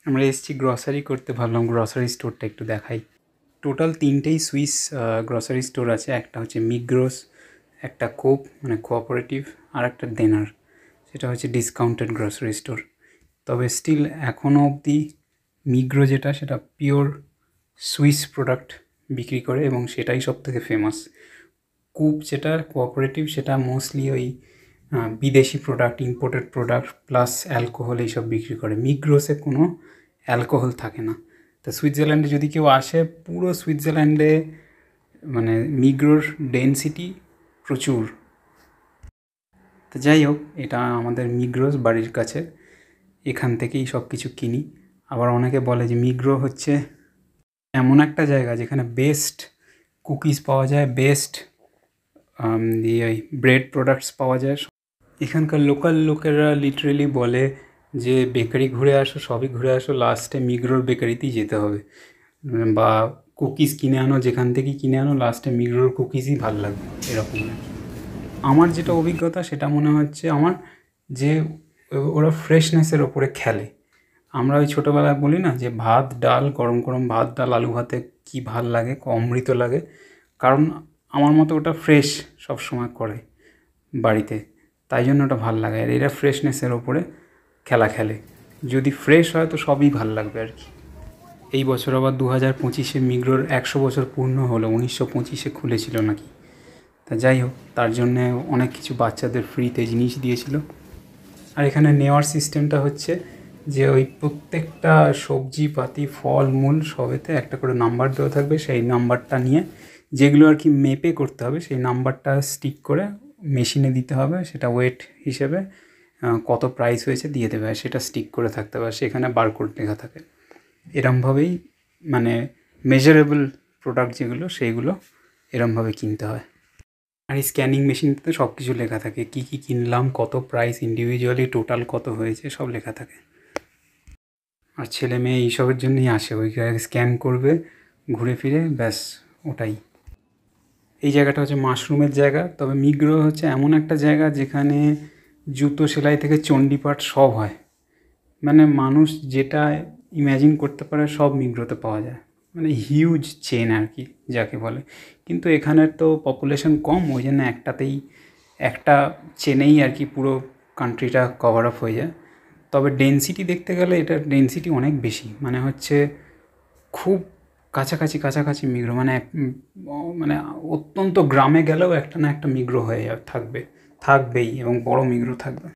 আমরা এসেছি গ্রসারি করতে, ভাবলাম গ্রসারি স্টোরটা একটু দেখাই। টোটাল 3টেই সুইস গ্রসারি স্টোর আছে। একটা হচ্ছে মিগ্রোস, একটা কোপ মানে কোঅপারেটিভ, আর একটা দেনার, সেটা হচ্ছে ডিসকাউন্টেড গ্রসারি স্টোর। তবে স্টিল এখনও অবধি মিগ্রো যেটা, সেটা পিওর সুইস প্রোডাক্ট বিক্রি করে এবং সেটাই সব থেকে ফেমাস। কুপ যেটা কোঅপারেটিভ, সেটা মোস্টলি ওই বিদেশি product, imported product plus alcohol এইসব বিক্রি করে। মিগ্রোসে কোনো অ্যালকোহল থাকে না। তা সুইজারল্যান্ডে যদি কেউ আসে, পুরো সুইজারল্যান্ডে মানে মিগ্রোর ডেনসিটি প্রচুর। তো যাই হোক, এটা আমাদের মিগ্রোস বাড়ির কাছে, এখান থেকেই সব কিছু কিনি। আবার অনেকে বলে যে মিগ্রো হচ্ছে এমন একটা জায়গা যেখানে বেস্ট কুকিজ পাওয়া যায়, বেস্ট ওই ব্রেড প্রোডাক্টস পাওয়া যায়। এখানকার লোকাল লোকেরা লিটারেলি বলে যে বেকারি ঘুরে আসো, সবই ঘুরে আসো, লাস্টে মিগ্রোর বেকারিতেই যেতে হবে, বা কুকিজ কিনে আনো, যেখান থেকেই কিনে আনো, লাস্টে মিগ্রোর কুকিজই ভালো লাগবে, এরকম। আমার যেটা অভিজ্ঞতা সেটা মনে হচ্ছে আমার, যে ওরা ফ্রেশনেসের ওপরে খেলে। আমরা ওই ছোটোবেলায় বলি না যে ভাত ডাল, গরম গরম ভাত ডাল আলু ভাতে কী ভাল লাগে, অমৃত লাগে, কারণ আমার মতো ওটা ফ্রেশ সবসময় করে বাড়িতে, তাই জন্য ওটা ভাল লাগে। আর এরা ফ্রেশনেসের ওপরে খেলা খেলে, যদি ফ্রেশ হয় তো সবই ভাল লাগবে আর কি। এই বছর আবার 2025-এ মিগ্রোর 100 বছর পূর্ণ হলো, 1925-এ খুলেছিল নাকি। তা যাই হোক, তার জন্যে অনেক কিছু বাচ্চাদের ফ্রিতে জিনিস দিয়েছিল। আর এখানে নেওয়ার সিস্টেমটা হচ্ছে যে ওই প্রত্যেকটা সবজিপাতি ফল মূল সবেতে একটা করে নাম্বার দেওয়া থাকবে, সেই নাম্বারটা নিয়ে যেগুলো আর কি মেপে করতে হবে, সেই নাম্বারটা স্টিক করে মেশিনে দিতে হবে, সেটা ওয়েট হিসেবে কত প্রাইস হয়েছে দিয়ে দেবে, সেটা স্টিক করে থাকতে হবে, সেখানে বারকোড লেখা থাকে। এরমভাবেই মানে মেজারেবল প্রোডাক্ট যেগুলো, সেইগুলো এরমভাবে কিনতে হয়। আর এই স্ক্যানিং মেশিনটাতে সব কিছু লেখা থাকে, কী কী কিনলাম, কত প্রাইস, ইন্ডিভিজুয়ালি টোটাল কত হয়েছে, সব লেখা থাকে। আর ছেলে মেয়ে এইসবের জন্যই আসে, ওই স্ক্যান করবে ঘুরে ফিরে, ব্যাস ওটাই। এই জায়গাটা হচ্ছে মাশরুমের জায়গা। তবে মিগ্রো হচ্ছে এমন একটা জায়গা যেখানে জুতো সেলাই থেকে চণ্ডীপাঠ সব হয়, মানে মানুষ যেটা ইম্যাজিন করতে পারে সব মিগ্রোতে পাওয়া যায়, মানে হিউজ চেন আর কি যাকে বলে। কিন্তু এখানের তো পপুলেশন কম, ওই জন্য একটা চেনেই আর কি পুরো কান্ট্রিটা কভার আপ হয়ে যায়। তবে ডেনসিটি দেখতে গেলে এটার ডেনসিটি অনেক বেশি, মানে হচ্ছে খুব কাছাকাছি কাছাকাছি মিগ্রো, মানে অত্যন্ত গ্রামে গেলেও একটা না একটা মিগ্রো হয়ে থাকবেই, এবং বড় মিগ্রো থাকবে।